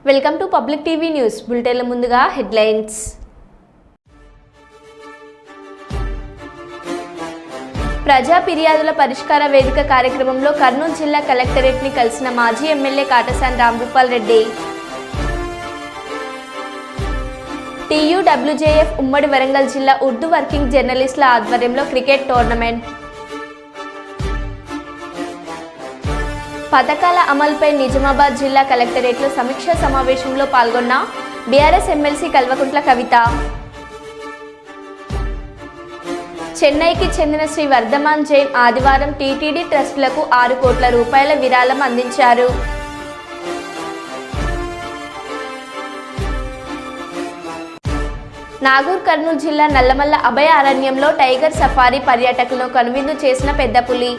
Welcome to public TV news బులెటిన్ల ముందుగా headlines. ప్రజా ఫిర్యాదుల పరిష్కార వేదిక కార్యక్రమంలో కర్నూలు జిల్లా కలెక్టరేట్ ని కలిసిన మాజీ ఎమ్మెల్యే కాటసాని రాంభూపాల్ రెడ్డి. TUWJF ఉమ్మడి వరంగల్ జిల్లా ఉర్దూ వర్కింగ్ జర్నలిస్టుల ఆధ్వర్యంలో క్రికెట్ టోర్నమెంట్. పథకాల అమలుపై నిజామాబాద్ జిల్లా కలెక్టరేట్లో సమీక్షా సమావేశంలో పాల్గొన్న బీఆర్ఎస్ ఎమ్మెల్సీ కల్వకుంట్ల కవిత. చెన్నైకి చెందిన శ్రీ వర్ధమాన్ జైన్ ఆదివారం టీటీడీ ట్రస్టులకు 6 కోట్ల రూపాయల విరాళం అందించారు. నాగూర్ కర్నూలు జిల్లా నల్లమల్ల అభయ అరణ్యంలో టైగర్ సఫారీ పర్యాటకులను కనువిందు చేసిన పెద్ద పులి.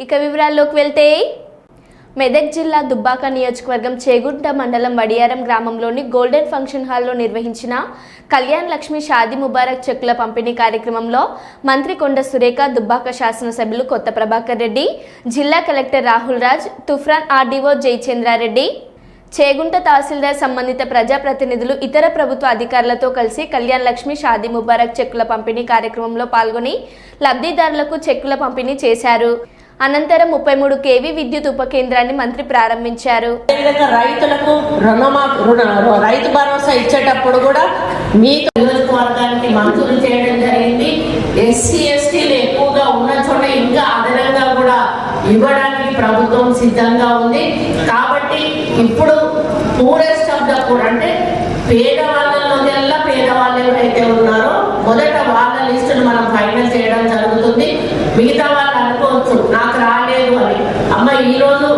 ఇక వివరాల్లోకి వెళ్తే, మెదక్ జిల్లా దుబ్బాక నియోజకవర్గం చేగుంట మండలం వడియారం గ్రామంలోని గోల్డెన్ ఫంక్షన్ హాల్లో నిర్వహించిన కళ్యాణ్ లక్ష్మి షాదీ ముబారక్ చెక్కుల పంపిణీ కార్యక్రమంలో మంత్రి కొండ సురేఖ, దుబ్బాక శాసనసభ్యులు కొత్త ప్రభాకర్ రెడ్డి, జిల్లా కలెక్టర్ రాహుల్ రాజ్, తుఫ్రాన్ ఆర్డీఓ జయచంద్రారెడ్డి, చేగుంట తహసీల్దార్, సంబంధిత ప్రజాప్రతినిధులు, ఇతర ప్రభుత్వ అధికారులతో కలిసి కళ్యాణ్ లక్ష్మి షాదీ ముబారక్ చెక్కుల పంపిణీ కార్యక్రమంలో పాల్గొని లబ్ధిదారులకు చెక్కుల పంపిణీ చేశారు. అనంతరం 33 kV విద్యుత్ ఉప కేంద్రాన్ని మంత్రి ప్రారంభించారు. రైతులకు రైతు భరోసా ఇచ్చేటప్పుడు కూడా మీకు నియోజకవర్గానికి మంజూరు చేయడం జరిగింది. SC STలు ఎక్కువగా ఉన్న చోట ఇంకా అదనంగా కూడా ఇవ్వడానికి ప్రభుత్వం సిద్ధంగా ఉంది. కాబట్టి ఇప్పుడు పూరెస్ట్ ఆఫ్ ద పూర్ అంటే పేదవాళ్ళలోకెల్లా పేదవాళ్ళు ఎవరైతే ఉన్నారో మొదట వాళ్ళ లిస్టును మనం ఫైనల్ చేయడం జరుగుతుంది. మిగతా వాళ్ళు అనుకోవచ్చు నాకు రాలేదు అని. అమ్మ, ఈరోజు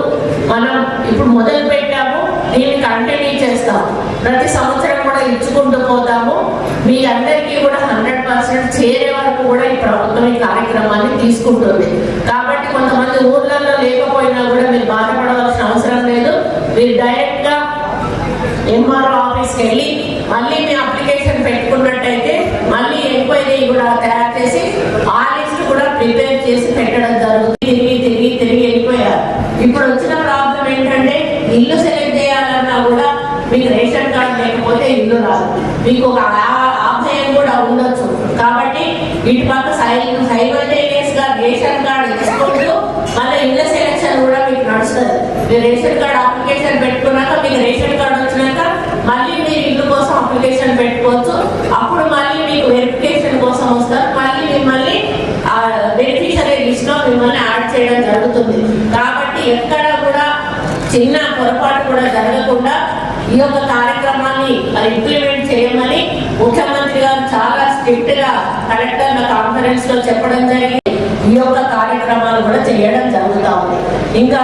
మనం ఇప్పుడు మొదలు పెట్టాము, దీన్ని కంటిన్యూ చేస్తాము, ప్రతి సంవత్సరం కూడా ఇచ్చుకుంటూ పోతాము. మీ అందరికీ కూడా 100% చేరే వరకు కూడా ఈ ప్రభుత్వం ఈ కార్యక్రమాన్ని తీసుకుంటుంది. కాబట్టి కొంతమంది ఊర్లలో లేకపోయినా కూడా మీరు బాధపడవలసిన అవసరం లేదు. మీరు డైరెక్ట్ గా MRO ఆఫీస్కి వెళ్ళి మళ్ళీ మీ అప్లికేషన్ పెట్టుకున్నట్టయితే మళ్ళీ ఎంక్వైరీ కూడా తయారు చేసి ఆ లిస్ట్ కూడా ప్రిపేర్ చేసి పెట్టడం జరుగుతుంది. తిరిగి వెళ్ళిపోయారు. ఇప్పుడు వచ్చిన ప్రాబ్లం ఏంటంటే ఇల్లు సెలెక్ట్ చేయాలన్నా కూడా మీకు రేషన్ కార్డు లేకపోతే ఇల్లు రాదు. మీకు ఒక ఆభయం కూడా ఉండొచ్చు. కాబట్టి ఇటు పక్క సైమల్టేనియస్ గా రేషన్ కార్డు ఇచ్చుకుంటూ మళ్ళీ ఇళ్ళ సెలెక్షన్ కూడా మీకు నడుస్తుంది. మీరు రేషన్ కార్డు అప్లికేషన్ పెట్టుకున్నాక మీకు రేషన్ కార్డు వచ్చినాక మళ్ళీ మీరు ఇల్లు కోసం అప్లికేషన్ పెట్టుకోవచ్చు. అప్పుడు మళ్ళీ మీకు వెరిఫికేషన్ కోసం వస్తారు. మళ్ళీ మిమ్మల్ని బెనిఫిషియరీ లిస్ట్ లో మిమ్మల్ని యాడ్ చేయడం జరుగుతుంది. కాబట్టి ఎక్కడ కూడా చిన్న పొరపాటు కూడా జరగకుండా ఈ యొక్క కార్యక్రమాన్ని ఇంప్లిమెంట్ చేయమని ముఖ్యమంత్రి గారు చాలా స్ట్రిక్ట్ గా కలెక్టర్ల కాన్ఫరెన్స్ లో చెప్పడం జరిగింది. ఈ యొక్క కార్యక్రమాలు కూడా చేయడం జరుగుతూ ఉంది. ఇంకా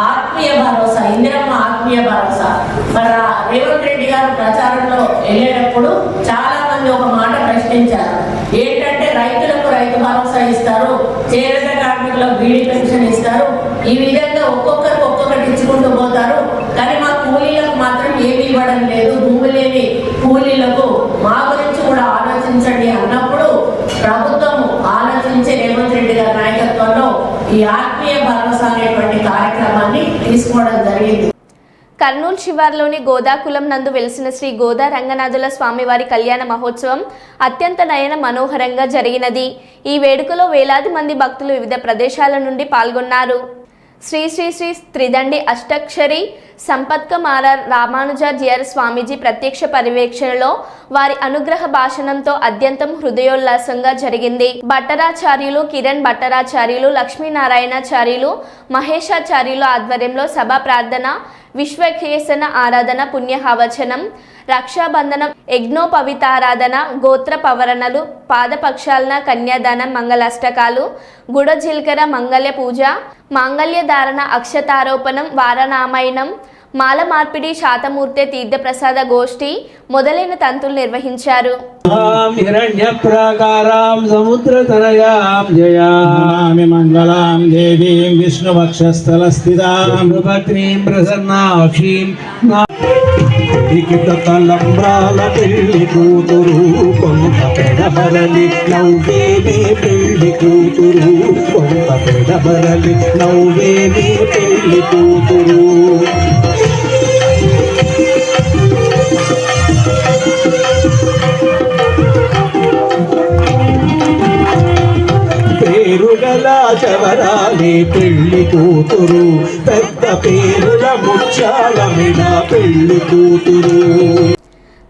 ఆత్మీయ భరోసా, ఇందిరమ్మ ఆత్మీయ భరోసా, మరి రేవంత్ రెడ్డి గారు ప్రచారంలో వెళ్ళేటప్పుడు చాలా మంది ఒక మాట ప్రశ్నించారు. ఏంటంటే రైతులకు రైతు భరోసా ఇస్తారు, చేనేత కార్మికులకు బీడీ పెన్షన్ ఇస్తారు, ఈ విధంగా ఒక్కొక్కరికి ఒక్కొక్కటి ఇచ్చుకుంటూ పోతారు, కానీ మా కూలీలకు మాత్రం ఏమి ఇవ్వడం లేదు, భూమి లేని కూలీలకు మా గురించి కూడా ఆలోచించండి అన్నప్పుడు ప్రభుత్వం ఆలోచించే రేవంత్ రెడ్డి గారి నాయకత్వంలో ఈ ఆత్మీయ భరోసా అనేటువంటి కార్యక్రమాన్ని తీసుకోవడం జరిగింది. కర్నూలు శివార్లోని గోదాకులం నందు వెలిసిన శ్రీ గోదా రంగనాథుల స్వామివారి కళ్యాణ మహోత్సవం అత్యంత నయన మనోహరంగా జరిగినది. ఈ వేడుకలో వేలాది మంది భక్తులు వివిధ ప్రదేశాల నుండి పాల్గొన్నారు. శ్రీ శ్రీ శ్రీ త్రిదండి అష్టాక్షరి సంపత్కమార రామానుజాచార్య స్వామీజీ ప్రత్యక్ష పర్యవేక్షణలో వారి అనుగ్రహ భాషణంతో అత్యంతం హృదయోల్లాసంగా జరిగింది. భట్టరాచార్యులు, కిరణ్ భట్టరాచార్యులు, లక్ష్మీనారాయణాచార్యులు, మహేశాచార్యులు ఆధ్వర్యంలో సభా ప్రార్థన, విశ్వకేశన ఆరాధన, పుణ్యహవచనం, రక్షాబంధనం, యజ్ఞోపవితారాధన, గోత్ర పవరణలు, పాదపక్షాలన, కన్యాదానం, మంగళాష్టకాలు, గుడ జిల్కర మంగళ పూజ, మాంగళ్య ధారణ, అక్షతారోపణం, వారనామాయణం, మాల మార్పిడి, శాతమూర్తి తీర్థప్రసాద గోష్ఠి మొదలైన తంతులు నిర్వహించారు. హిరణ్యప్రాకారాం సముద్రతనయాం జయామి మంగళాం దేవీం విష్ణువక్షస్థలస్థితాం భద్రీం ప్రసన్నాక్షీం లిఖిత తలంబ్రాల పెళ్లి కూతురు కొంత పెడబరలి నవ్వేనే పెళ్లి కూతురు కొంత పెడబరలి నవ్వేనే పెళ్లి కూతురు పేరుగల చవరాలి పెళ్లి కూతురు పెద్ద పేరుల ముత్యాల మిడ పెళ్లి కూతురు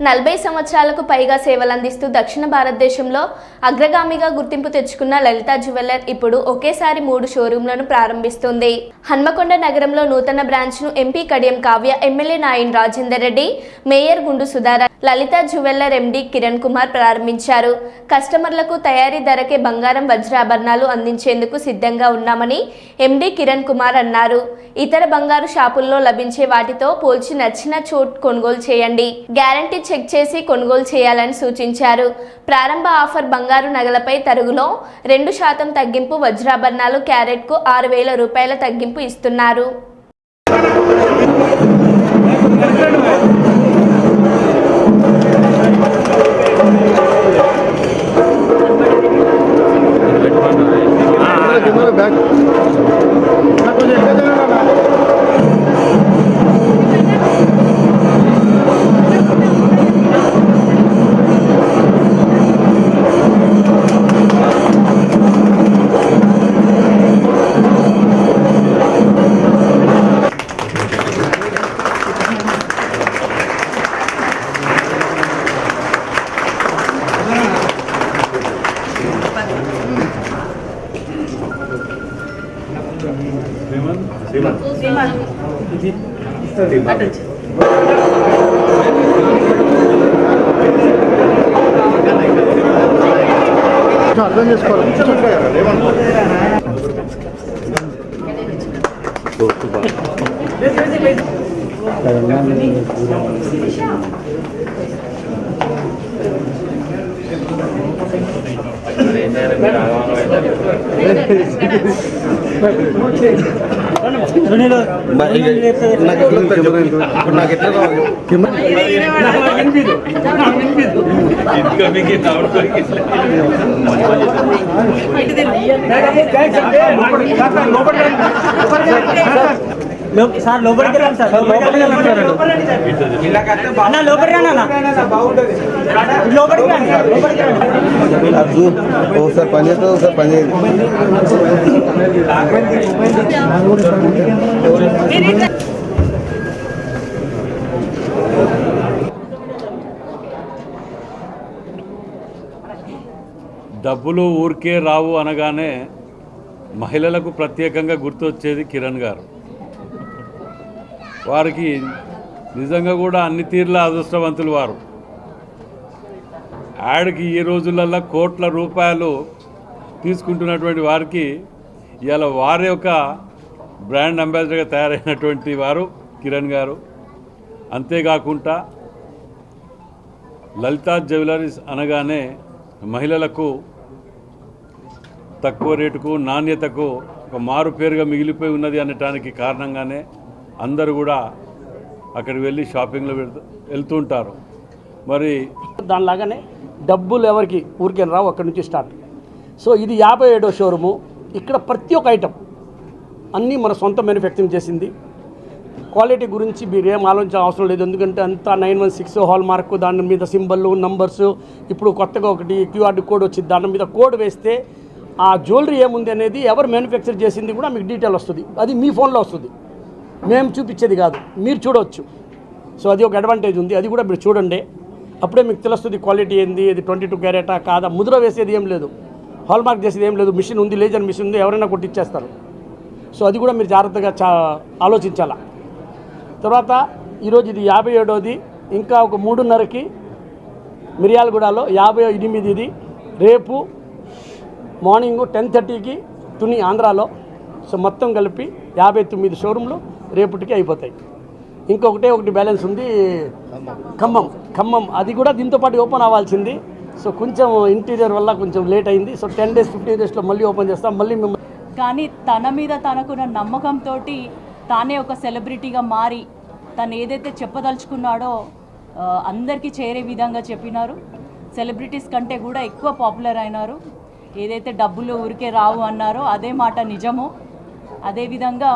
40 సంవత్సరాలకు పైగా సేవలందిస్తూ దక్షిణ భారతదేశంలో అగ్రగామిగా గుర్తింపు తెచ్చుకున్న లలిత జ్యువెలర్ ఇప్పుడు ఒకేసారి 3 షోరూంలను ప్రారంభిస్తుంది. హన్మకొండ నగరంలో నూతన బ్రాంచ్ను MP Kadiyam Kavya, MLA Nayan Rajender Reddy, mayor Gundu సుధార, లలిత జ్యువెలర్ ఎండీ కిరణ్ కుమార్ ప్రారంభించారు. కస్టమర్లకు తయారీ ధరకే బంగారం, వజ్రాభరణాలు అందించేందుకు సిద్ధంగా ఉన్నామని ఎండీ కిరణ్ కుమార్ అన్నారు. ఇతర బంగారు షాపుల్లో లభించే వాటితో పోల్చి నచ్చిన చోట్ కొనుగోలు చేయండి, గ్యారంటీ చెక్ చేసి కొనుగోలు చేయాలని సూచించారు. ప్రారంభ ఆఫర్ బంగారు నగలపై తరుగులో 2% తగ్గింపు, వజ్రాభరణాలు క్యారెట్కు 6,000 రూపాయల తగ్గింపు ఇస్తున్నారు. అర్థం చేసుకోవాలి. నాకు ఎట్లా సార్ లోపలికి రండి సార్, అన్న లోపలికి రండి, అన్న లోపలికి రండి, లోపలికి రండి. ఒకసారి పని చేస్తుంది, ఒకసారి పని చేయదు. డబ్బులు ఊరికే రావు అనగానే మహిళలకు ప్రత్యేకంగా గుర్తొచ్చేది కిరణ్ గారు. వారికి నిజంగా కూడా అన్ని తీర్ల అదృష్టవంతులు వారు. యాడ్కి ఈ రోజులలో కోట్ల రూపాయలు తీసుకుంటున్నటువంటి వారికి ఇవాళ వారి యొక్క బ్రాండ్ అంబాసిడర్గా తయారైనటువంటి వారు కిరణ్ గారు. అంతేకాకుండా లలిత జ్యువెలరీస్ అనగానే మహిళలకు తక్కువ రేటుకు, నాణ్యతకు ఒక మారు పేరుగా మిగిలిపోయి ఉన్నది అనటానికి కారణంగానే అందరూ కూడా అక్కడికి వెళ్ళి షాపింగ్లో వెళ్తూ ఉంటారు. మరి దానిలాగానే డబ్బులు ఎవరికి ఊరికే రావు, అక్కడి నుంచి స్టార్ట్. సో ఇది 57వ షోరూము. ఇక్కడ ప్రతి ఒక్క ఐటమ్ అన్నీ మన సొంత మ్యానుఫ్యాక్చరింగ్ చేసింది. క్వాలిటీ గురించి మీరు ఏం ఆలోచించాల్సిన అవసరం లేదు, ఎందుకంటే అంతా 916 హాల్ మార్కు, దాని మీద సింబల్, నంబర్స్. ఇప్పుడు కొత్తగా ఒకటి క్యూఆర్ కోడ్ వచ్చింది, దాని మీద కోడ్ వేస్తే ఆ జ్యువెలరీ ఏముంది అనేది ఎవరు మ్యానుఫ్యాక్చర్ చేసింది కూడా మీకు డీటెయిల్ వస్తుంది. అది మీ ఫోన్లో వస్తుంది, మేము చూపించేది కాదు, మీరు చూడవచ్చు. సో అది ఒక అడ్వాంటేజ్ ఉంది, అది కూడా మీరు చూడండి. అప్పుడే మీకు తెలుస్తుంది క్వాలిటీ ఏంది, ఇది 22 క్యారెటా కాదా. ముద్ర వేసేది ఏం లేదు, హాల్ మార్క్ చేసేది ఏం లేదు. మిషన్ ఉంది, లేజర్ మిషన్ ఉంది, ఎవరైనా కొట్టిచ్చేస్తారు. సో అది కూడా మీరు జాగ్రత్తగా ఆలోచించాలా. తర్వాత ఈరోజు ఇది 57వది. ఇంకా ఒక 3:30కి మిర్యాలగూడలో 58ఇది. రేపు మార్నింగ్ 10:30కి తుని ఆంధ్రాలో. సో మొత్తం కలిపి 59 షోరూంలు రేపటికి అయిపోతాయి. ఒకటి బ్యాలెన్స్ ఉంది ఖమ్మం, అది కూడా దీంతో పాటు ఓపెన్ అవ్వాల్సింది. సో కొంచెం ఇంటీరియర్ వల్ల కొంచెం లేట్ అయింది. సో 10 days 15 daysలో మళ్ళీ ఓపెన్ చేస్తాం. మళ్ళీ కానీ తన మీద తనకున్న నమ్మకంతో తానే ఒక సెలబ్రిటీగా మారి తను ఏదైతే చెప్పదలుచుకున్నాడో అందరికీ చేరే విధంగా చెప్పినారు. సెలబ్రిటీస్ కంటే కూడా ఎక్కువ పాపులర్ అయినారు. ఏదైతే డబ్బులు ఊరికే రావు అన్నారో అదే మాట నిజము. అదేవిధంగా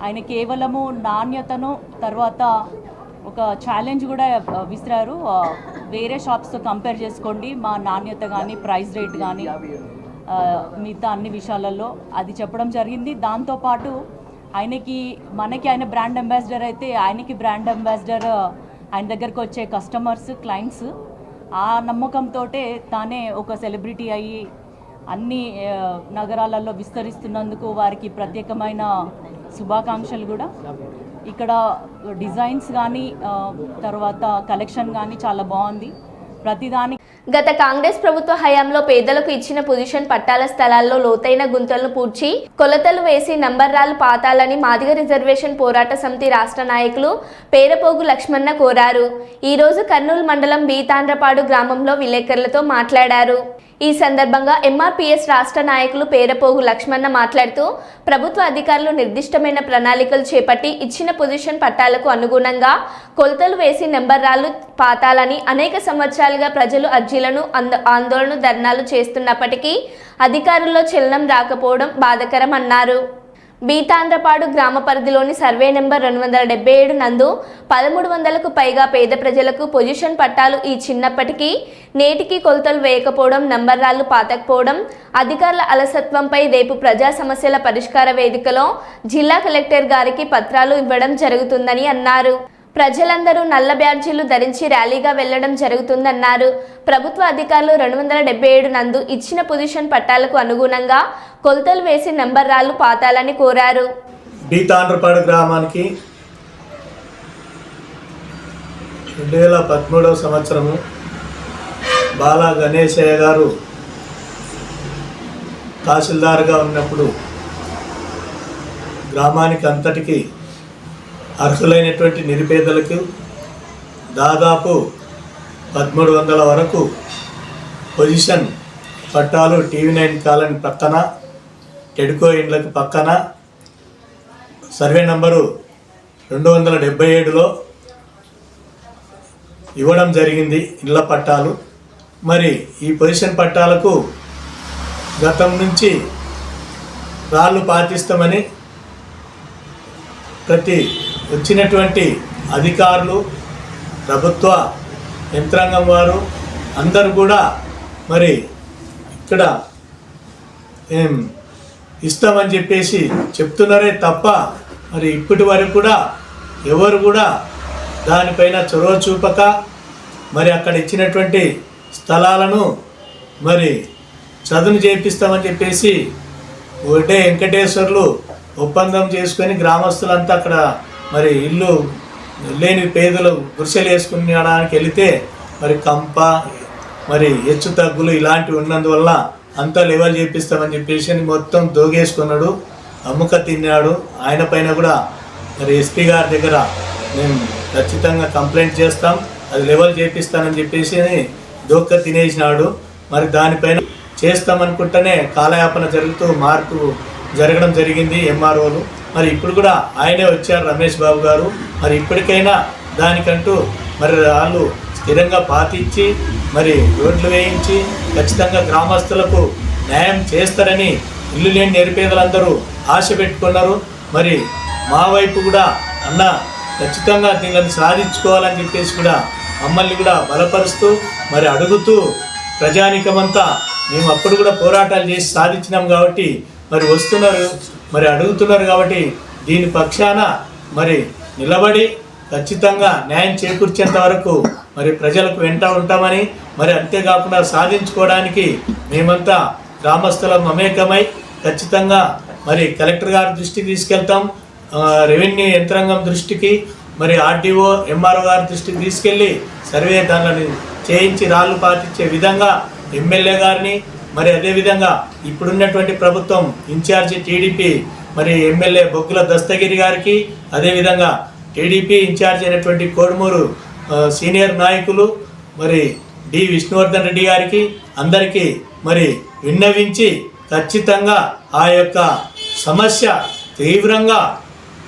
ఆయన కేవలము నాణ్యతను తర్వాత ఒక ఛాలెంజ్ కూడా విసిరారు. వేరే షాప్స్తో కంపేర్ చేసుకోండి, మా నాణ్యత కానీ ప్రైస్ రేట్ కానీ మిగతా అన్ని విషయాలలో అది చెప్పడం జరిగింది. దాంతోపాటు మనకి ఆయన బ్రాండ్ అంబాసిడర్ అయితే ఆయనకి బ్రాండ్ అంబాసిడర్ ఆయన దగ్గరకు వచ్చే కస్టమర్స్, క్లయింట్స్. ఆ నమ్మకంతో తానే ఒక సెలబ్రిటీ అయ్యి అన్ని నగరాలలో విస్తరిస్తున్నందుకు వారికి ప్రత్యేకమైన శుభాకాంక్షలు కూడా. ఇక్కడ డిజైన్స్ కానీ తర్వాత కలెక్షన్ కానీ చాలా బాగుంది. ప్రతిదాని గత కాంగ్రెస్ ప్రభుత్వ హయాంలో పేదలకు ఇచ్చిన పొజిషన్ పట్టాల స్థలాల్లో లోతైన గుంతలను పూడ్చి కొలతలు వేసి నంబర్రాలు పాతాలని మాదిగ రిజర్వేషన్ పోరాట సమితి రాష్ట్ర నాయకులు పేరపోగు లక్ష్మణ కోరారు. ఈరోజు కర్నూలు మండలం బీతాండ్రపాడు గ్రామంలో విలేకరులతో మాట్లాడారు. ఈ సందర్భంగా ఎంఆర్పీఎస్ రాష్ట్ర నాయకులు పేరపోగు లక్ష్మణ మాట్లాడుతూ ప్రభుత్వ అధికారులు నిర్దిష్టమైన ప్రణాళికలు చేపట్టి ఇచ్చిన పొజిషన్ పట్టాలకు అనుగుణంగా కొలతలు వేసి నెంబర్రాలు పాతాలని అనేక సంవత్సరాలుగా ప్రజలు అర్జీలను ఆందోళన ధర్నాలు చేస్తున్నప్పటికీ అధికారుల్లో చలనం రాకపోవడం బాధాకరం అన్నారు. బీతాండ్రపాడు గ్రామ పరిధిలోని సర్వే నెంబర్ 277 నందు 1300కు పైగా పేద ప్రజలకు పొజిషన్ పట్టాలు ఇచ్చినప్పటికీ నేటికి కొలతలు వేయకపోవడం, నంబర్రాళ్లు పాతకపోవడం, అధికారుల అలసత్వంపై రేపు ప్రజా సమస్యల పరిష్కార వేదికలో జిల్లా కలెక్టర్ గారికి పత్రాలు ఇవ్వడం జరుగుతుందని అన్నారు. ప్రజలందరూ నల్ల బ్యాడ్జీలు ధరించి ర్యాలీగా వెళ్లడం జరుగుతుందన్నారు. ప్రభుత్వ అధికారులు 277 నందు ఇచ్చిన పొజిషన్ పట్టాలకు అనుగుణంగా కొలతలు వేసి నెంబర్రాళ్లు పాతాలని కోరారు. బీతాండ్రపాడు గ్రామానికి 2013వ సంవత్సరము బాలా గణేశయ్య గారు తహసీల్దార్గా ఉన్నప్పుడు గ్రామానికి అంతటికి అర్హులైనటువంటి నిరుపేదలకు దాదాపు 1300 వరకు పొజిషన్ పట్టాలు TV9 కాలనీ పక్కన, టెడ్కో ఇండ్లకు పక్కన సర్వే నంబరు 277లో ఇవ్వడం జరిగింది ఇళ్ల పట్టాలు. మరి ఈ పొజిషన్ పట్టాలకు గతం నుంచి రాళ్ళు పాతిస్తామని ప్రతి వచ్చినటువంటి అధికారులు, ప్రభుత్వ యంత్రాంగం వారు అందరూ కూడా మరి ఇక్కడ ఇస్తామని చెప్పేసి చెప్తున్నారే తప్ప మరి ఇప్పటి వరకు కూడా ఎవరు కూడా దానిపైన చొరవ చూపక మరి అక్కడ ఇచ్చినటువంటి స్థలాలను మరి చదును చేపిస్తామని చెప్పేసి ఒకటే వెంకటేశ్వర్లు ఒప్పందం చేసుకొని గ్రామస్తులంతా అక్కడ మరి ఇల్లు లేని పేదలు గుడిసెలు వేసుకునేడానికి వెళితే మరి కంప మరి హెచ్చు తగ్గులు ఇలాంటివి ఉన్నందువల్ల అంతా లెవెల్ చేపిస్తామని చెప్పేసి మొత్తం దోగేసుకున్నాడు, అమ్ముక తిన్నాడు. ఆయన పైన కూడా మరి ఎస్పీ గారి దగ్గర మేము ఖచ్చితంగా కంప్లైంట్ చేస్తాం, అది లెవెల్ చేపిస్తానని చెప్పేసి దోక్క తినేసినాడు. మరి దానిపైన చేస్తామనుకుంటేనే కాలయాపన జరుగుతూ మార్పు జరగడం జరిగింది ఎంఆర్ఓలు. మరి ఇప్పుడు కూడా ఆయనే వచ్చారు రమేష్ బాబు గారు. మరి ఇప్పటికైనా దానికంటూ మరి వాళ్ళు స్థిరంగా పాతించి మరి రోడ్లు వేయించి ఖచ్చితంగా గ్రామస్తులకు న్యాయం చేస్తారని ఇల్లు లేని నిరుపేదలందరూ ఆశ పెట్టుకున్నారు. మరి మా వైపు కూడా అన్న ఖచ్చితంగా దీనిని సాధించుకోవాలని చెప్పేసి కూడా మమ్మల్ని కూడా బలపరుస్తూ మరి అడుగుతూ ప్రజానికమంతా మేము అప్పుడు కూడా పోరాటాలు చేసి సాధించినాం కాబట్టి మరి వస్తున్నారు, మరి అడుగుతున్నారు కాబట్టి దీని పక్షాన మరి నిలబడి ఖచ్చితంగా న్యాయం చేకూర్చేంత వరకు మరి ప్రజలకు వెంట ఉంటామని, మరి అంతేకాకుండా సాధించుకోవడానికి మేమంతా గ్రామస్తుల మమేకమై ఖచ్చితంగా మరి కలెక్టర్ గారి దృష్టికి తీసుకెళ్తాం, రెవెన్యూ యంత్రాంగం దృష్టికి, మరి ఆర్డీఓ ఎంఆర్ఓ గారి దృష్టికి తీసుకెళ్ళి సర్వే దానిని చేయించి రాళ్ళు పాటించే విధంగా ఎమ్మెల్యే గారిని, మరి అదేవిధంగా ఇప్పుడున్నటువంటి ప్రభుత్వం ఇన్ఛార్జి టీడీపీ మరి ఎమ్మెల్యే బొగ్గుల దస్తగిరి గారికి, అదేవిధంగా టీడీపీ ఇన్ఛార్జ్ అయినటువంటి కోడుమూరు సీనియర్ నాయకులు మరి డి విష్ణువర్ధన్ రెడ్డి గారికి అందరికీ మరి విన్నవించి ఖచ్చితంగా ఆ యొక్క సమస్య తీవ్రంగా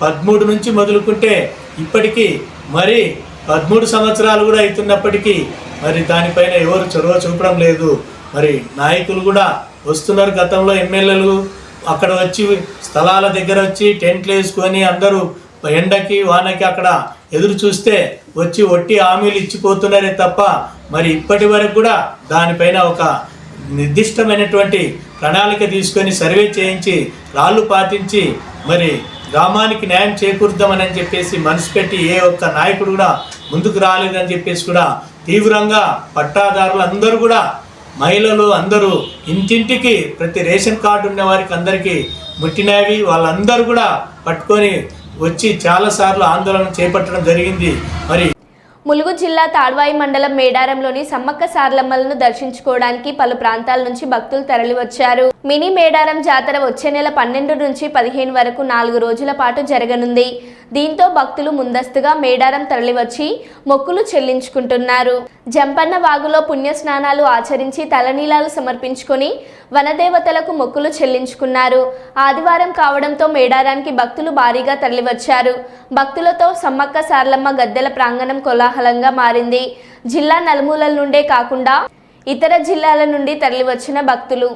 13 నుంచి మొదలుకుంటే ఇప్పటికీ మరి 13 సంవత్సరాలు కూడా అవుతున్నప్పటికీ మరి దానిపైన ఎవరు చొరవ చూపడం లేదు. మరి నాయకులు కూడా వస్తున్నారు, గతంలో ఎమ్మెల్యేలు అక్కడ వచ్చి స్థలాల దగ్గర వచ్చి టెంట్లు వేసుకొని అందరూ ఎండకి వానకి అక్కడ ఎదురు చూస్తే వచ్చి ఒట్టి హామీలు ఇచ్చిపోతున్నారే తప్ప మరి ఇప్పటి వరకు కూడా దానిపైన ఒక నిర్దిష్టమైనటువంటి ప్రణాళిక తీసుకొని సర్వే చేయించి రాళ్ళు పాటించి మరి గ్రామానికి న్యాయం చేకూరుద్దామని చెప్పేసి మనసు పెట్టి ఏ ఒక్క నాయకుడు కూడా ముందుకు రాలేదని చెప్పేసి కూడా తీవ్రంగా పట్టాదారులు అందరూ కూడా మహిళలు అందరూ ఇంటింటికి ప్రతి రేషన్ కార్డు ఉన్న వారికి అందరికీ ముట్టినవి వాళ్ళందరూ కూడా పట్టుకొని వచ్చి చాలాసార్లు ఆందోళన చేపట్టడం జరిగింది. మరి ములుగు జిల్లా తాడ్వాయి మండలం మేడారంలోని సమ్మక్క సారలమ్మలను దర్శించుకోవడానికి పలు ప్రాంతాల నుంచి భక్తులు తరలివచ్చారు. మినీ మేడారం జాతర వచ్చే నెల 12 నుంచి 15 వరకు 4 రోజుల పాటు జరగనుంది. దీంతో భక్తులు ముందస్తుగా మేడారం తరలివచ్చి మొక్కులు చెల్లించుకుంటున్నారు. జంపన్న వాగులో పుణ్యస్నానాలు ఆచరించి తలనీలాలు సమర్పించుకొని వనదేవతలకు మొక్కులు చెల్లించుకున్నారు. ఆదివారం కావడంతో మేడారానికి భక్తులు భారీగా తరలివచ్చారు. భక్తులతో సమ్మక్క సారలమ్మ గద్దెల ప్రాంగణం కోలాహలంగా మారింది. జిల్లా నలుమూలల నుండే కాకుండా ఇతర జిల్లాల నుండి తరలివచ్చిన భక్తులు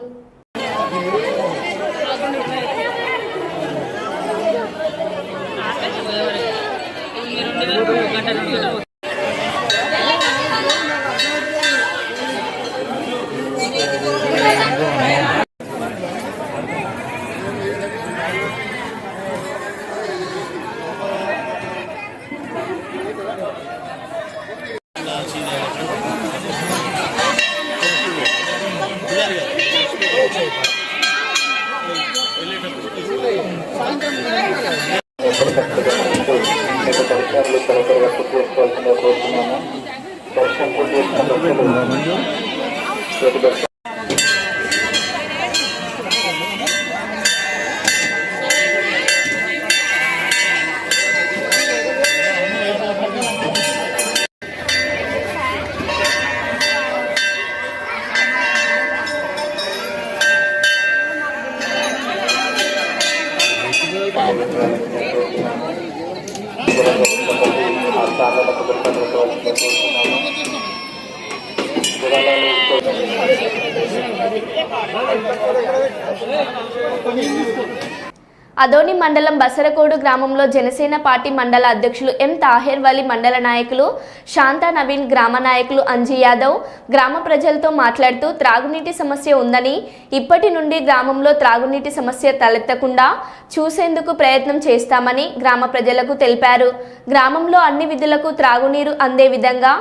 అదోని మండలం బసరకోడు గ్రామంలో జనసేన పార్టీ మండల అధ్యక్షులు ఎం తాహేర్ వలి, మండల నాయకులు శాంతా నవీన్, గ్రామ నాయకులు అంజీ యాదవ్ గ్రామ ప్రజలతో మాట్లాడుతూ త్రాగునీటి సమస్య ఉందని, ఇప్పటి నుండి గ్రామంలో త్రాగునీటి సమస్య తలెత్తకుండా చూసేందుకు ప్రయత్నం చేస్తామని గ్రామ ప్రజలకు తెలిపారు. గ్రామంలో అన్ని విధులకు త్రాగునీరు అందే విధంగా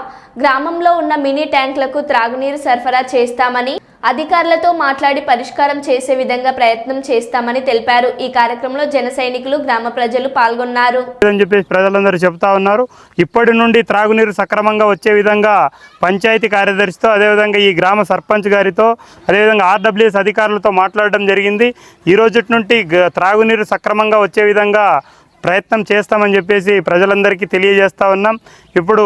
గ్రామంలో ఉన్న మినీ ట్యాంకులకు త్రాగునీరు సరఫరా చేస్తామని, అధికారులతో మాట్లాడి పరిష్కారం చేసే విధంగా ప్రయత్నం చేస్తామని తెలిపారు. ఈ కార్యక్రమంలో జన సైనికులు, గ్రామ ప్రజలు పాల్గొన్నారు. ప్రజలందరూ చెబుతా ఉన్నారు. ఇప్పటి నుండి త్రాగునీరు సక్రమంగా వచ్చే విధంగా పంచాయతీ కార్యదర్శితో, అదేవిధంగా ఈ గ్రామ సర్పంచ్ గారితో, అదేవిధంగా ఆర్డబ్ల్యూఎస్ అధికారులతో మాట్లాడడం జరిగింది. ఈ రోజు నుండి త్రాగునీరు సక్రమంగా వచ్చే విధంగా ప్రయత్నం చేస్తామని చెప్పేసి ప్రజలందరికీ తెలియజేస్తూ ఉన్నాం. ఇప్పుడు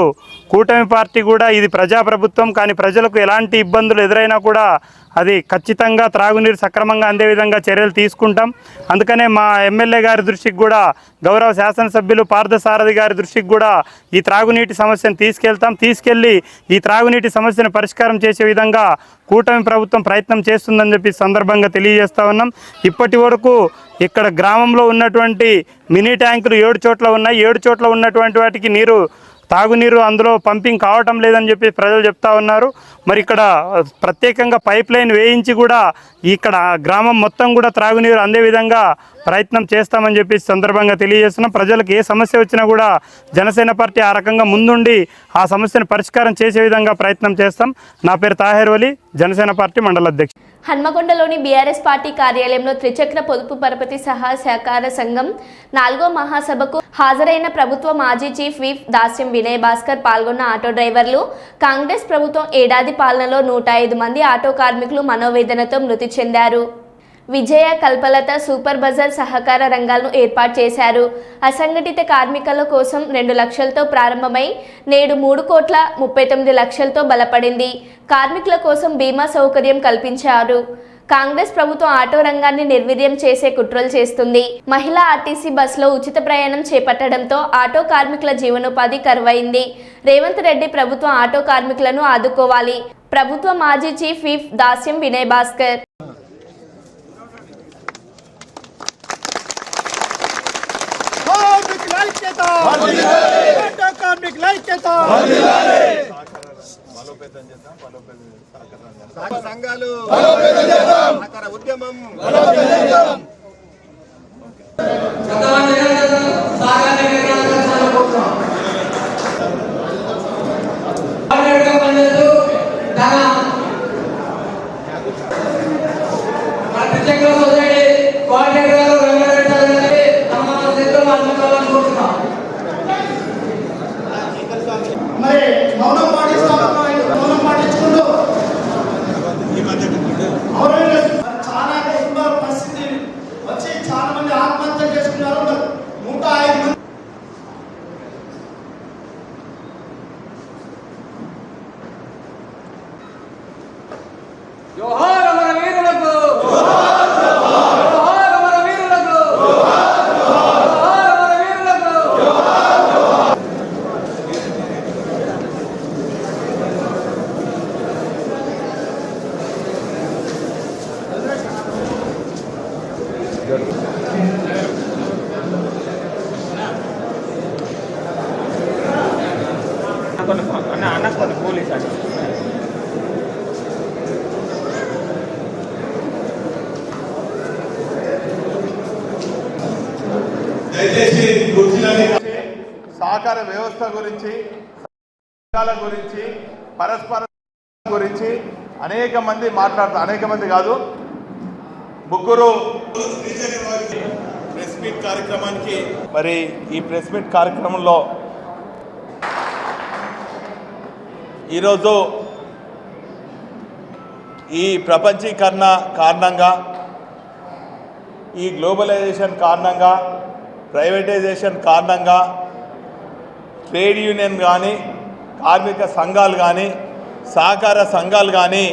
కూటమి పార్టీ కూడా ఇది ప్రజాప్రభుత్వం, కానీ ప్రజలకు ఎలాంటి ఇబ్బందులు ఎదురైనా కూడా అది ఖచ్చితంగా త్రాగునీరు సక్రమంగా అందే విధంగా చర్యలు తీసుకుంటాం. అందుకనే మా ఎమ్మెల్యే గారి దృష్టికి కూడా, గౌరవ శాసనసభ్యులు పార్థసారథి గారి దృష్టికి కూడా ఈ త్రాగునీటి సమస్యను తీసుకెళ్ళి ఈ త్రాగునీటి సమస్యను పరిష్కారం చేసే విధంగా కూటమి ప్రభుత్వం ప్రయత్నం చేస్తుందని చెప్పి సందర్భంగా తెలియజేస్తూ ఉన్నాం. ఇప్పటి వరకు ఇక్కడ గ్రామంలో ఉన్నటువంటి మినీ ట్యాంకులు 7 చోట్ల ఉన్నాయి. 7 చోట్ల ఉన్నటువంటి వాటికి తాగునీరు అందులో పంపింగ్ కావటం లేదని చెప్పి ప్రజలు చెప్తా ఉన్నారు. మరి ఇక్కడ ప్రత్యేకంగా పైప్ లైన్ వేయించి కూడా ఇక్కడ గ్రామం మొత్తం కూడా త్రాగునీరు అందే విధంగా ప్రయత్నం చేస్తామని చెప్పి సందర్భంగా తెలియజేస్తున్నాం. ప్రజలకు ఏ సమస్య వచ్చినా కూడా జనసేన పార్టీ ఆ రకంగా ముందుండి ఆ సమస్యను పరిష్కారం చేసే విధంగా ప్రయత్నం చేస్తాం. నా పేరు తాహేర్ వలి, జనసేన పార్టీ మండల అధ్యక్షుడు. హన్మకొండలోని బీఆర్ఎస్ పార్టీ కార్యాలయంలో త్రిచక్ర పొదుపు పరపతి సహకార సంఘం 4వ మహాసభకు హాజరైన ప్రభుత్వ మాజీ చీఫ్ విప్ దాస్యం వినయ్ భాస్కర్ పాల్గొన్న ఆటో డ్రైవర్లు, కాంగ్రెస్ ప్రభుత్వం ఏడాది పాలనలో 105 మంది ఆటో కార్మికులు మనోవేదనతో మృతి చెందారు. విజయ, కల్పలత సూపర్ బజార్ సహకార రంగాలను ఏర్పాటు చేశారు. అసంఘటిత కార్మికుల కోసం 2 లక్షలతో ప్రారంభమై నేడు 3,39,00,000తో బలపడింది. కార్మికుల కోసం బీమా సౌకర్యం కల్పించారు. కాంగ్రెస్ ప్రభుత్వం ఆటో రంగాన్ని నిర్వీర్యం చేసే కుట్రలు చేస్తుంది. మహిళా ఆర్టీసీ బస్సులో ఉచిత ప్రయాణం చేపట్టడంతో ఆటో కార్మికుల జీవనోపాధి కరువైంది. రేవంత్ రెడ్డి ప్రభుత్వం ఆటో కార్మికులను ఆదుకోవాలి. ప్రభుత్వ మాజీ చీఫ్ విప్ దాస్యం వినయ్ భాస్కర్. సంఘాలు ఉద్యమం మరి మౌనం పాటించుకుంటూ చాలా కుటుంబాల పరిస్థితి వచ్చి చాలా మంది ఆత్మహత్య చేసుకున్నారు. 105 మంది జోహార్ అమర వీరులకు, సహకార వ్యవస్థ గురించి, సంఘాల గురించి, పరస్పర గురించి అనేక మంది మాట్లాడతారు. అనేక మంది కాదు, ముగ్గురు ప్రెస్ మీట్ కార్యక్రమానికి మరి ఈ ప్రెస్ మీట్ కార్యక్రమంలో ఈరోజు ఈ ప్రపంచీకరణ కారణంగా, ఈ గ్లోబలైజేషన్ కారణంగా, ప్రైవేటైజేషన్ కారణంగా ట్రేడ్ యూనియన్ కానీ, కార్మిక సంఘాలు కానీ, సహకార సంఘాలు కానీ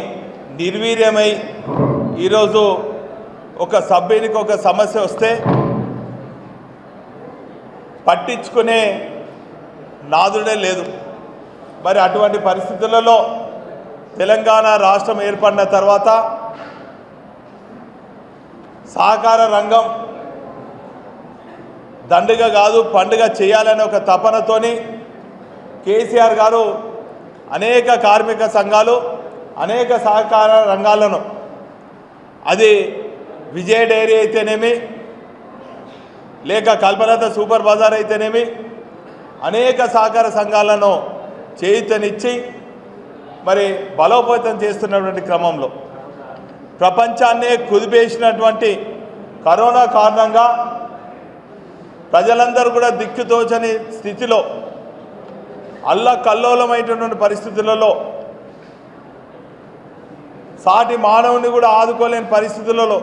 నిర్వీర్యమై ఈరోజు ఒక సభ్యునికి ఒక సమస్య వస్తే పట్టించుకునే నాదుడే లేదు. మరి అటువంటి పరిస్థితులలో తెలంగాణ రాష్ట్రం ఏర్పడిన తర్వాత సహకార రంగం దండుగ కాదు పండుగ చేయాలనే ఒక తపనతోని కేసీఆర్ గారు అనేక కార్మిక సంఘాలు, అనేక సహకార రంగాలను, అది విజయ డైరీ అయితేనేమి, లేక కల్పలత సూపర్ బజార్ అయితేనేమి, అనేక సహకార సంఘాలను చేయూతనిచ్చి మరి బలోపేతం చేస్తున్నటువంటి క్రమంలో ప్రపంచాన్నే కుదిపేసినటువంటి కరోనా కారణంగా ప్రజలందరూ కూడా దిక్కుతోచని స్థితిలో, అల్లకల్లోలమైనటువంటి పరిస్థితులలో, సాటి మానవుని కూడా ఆదుకోలేని పరిస్థితులలో,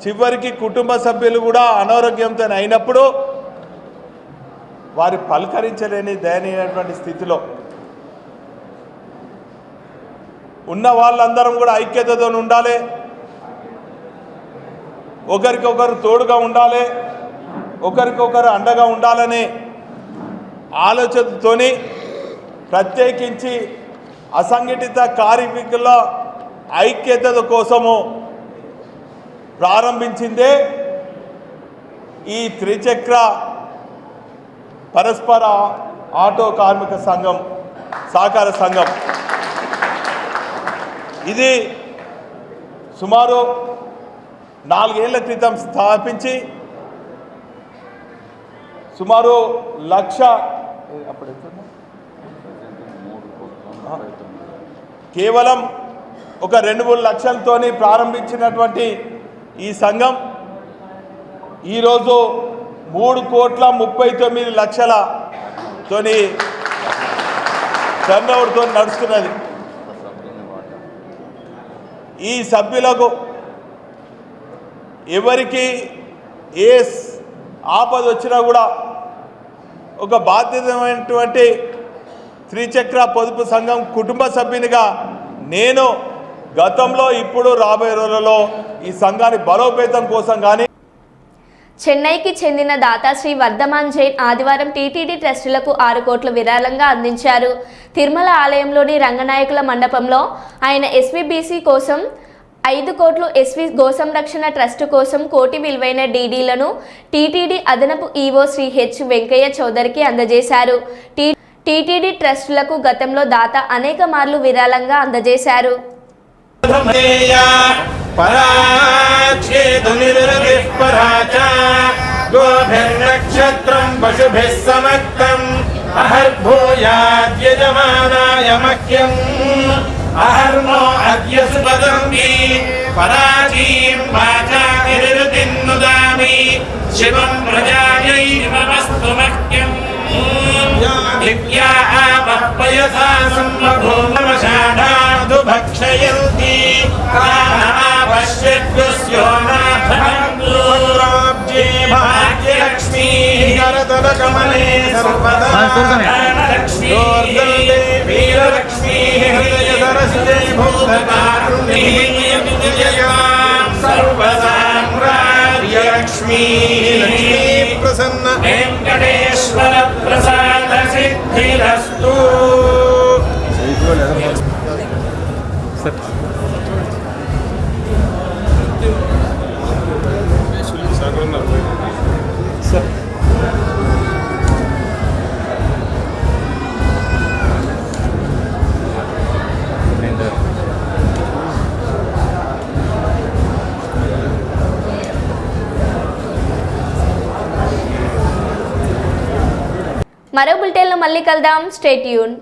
చివరికి కుటుంబ సభ్యులు కూడా అనారోగ్యంతో అయినప్పుడు వారి పలకరించలేని దయనీయమైనటువంటి స్థితిలో ఉన్న వాళ్ళందరం కూడా ఐక్యతతో ఉండాలి, ఒకరికొకరు తోడుగా ఉండాలి, ఒకరికొకరు అండగా ఉండాలనే ఆలోచనతోని ప్రత్యేకించి అసంఘటిత కార్మికుల ఐక్యత కోసము ప్రారంభించిందే ఈ త్రిచక్ర పరస్పర ఆటో కార్మిక సంఘం, సహకార సంఘం. ఇది సుమారు 4 ఏళ్ల క్రితం స్థాపించి సుమారు 1,00,000 కేవలం ఒక 2-3 లక్షలతోని ప్రారంభించినటువంటి ఈ సంఘం ఈరోజు 3,39,00,000తోని టర్నోవర్తో నడుస్తున్నది. ఈ సభ్యులకు ఎవరికి ఏ ఆపద వచ్చినా కూడా ఒక బాధ్యతమైనటువంటి త్రిచక్ర పొదుపు సంఘం కుటుంబ సభ్యునిగా నేను గతంలో ఇప్పుడు రాబోయే రోజులలో ఈ సంఘాన్ని బలోపేతం కోసం కానీ చెన్నైకి చెందిన దాతాశ్రీ వర్ధమాన్ జైన్ ఆదివారం టీటీడీ ట్రస్టులకు 6 కోట్ల విరాళంగా అందించారు. తిరుమల ఆలయంలోని రంగనాయకుల మండపంలో ఆయన ఎస్వీబీసీ కోసం 5 కోట్లు, ఎస్వి గోసంరక్షణ ట్రస్టు కోసం 1 కోటి విలువైన డీడీలను టీటీడీ అదనపు ఈవో శ్రీ హెచ్ వెంకయ్య చౌదరికి అందజేశారు. టీటీడీ ట్రస్టులకు గతంలో దాత అనేక మార్లు విరాళంగా అందజేశారు. నక్షత్రం పశుభిః సమక్తం అహర్భూయాద్యజమానాయ మహ్యం అహర్నో అద్య సుపదంబి పరాచీం వాచానిరుతిన్నుదామి శివం ప్రజాయై నమస్తు మహ్యం దివ్యా ఆపయసా సంభూమషాఢాదు భక్షయంతి పశ్యద్గుస్యోనాభ్రాబ్జే భాగ్యలక్ష్మీ కరతలకమలే సర్వదా లక్ష్మీ వీరలక్ష్మీ హృదయదరసితే భూతకారుణ్యీ సర్వసామ్రాజ్యలక్ష్మీ ప్రసన్న వెంకటేశ్వర ప్రసాద సిద్ధిరస్తు. మరో బులెటిన్లో మళ్ళీ కలుద్దాం. Stay tune.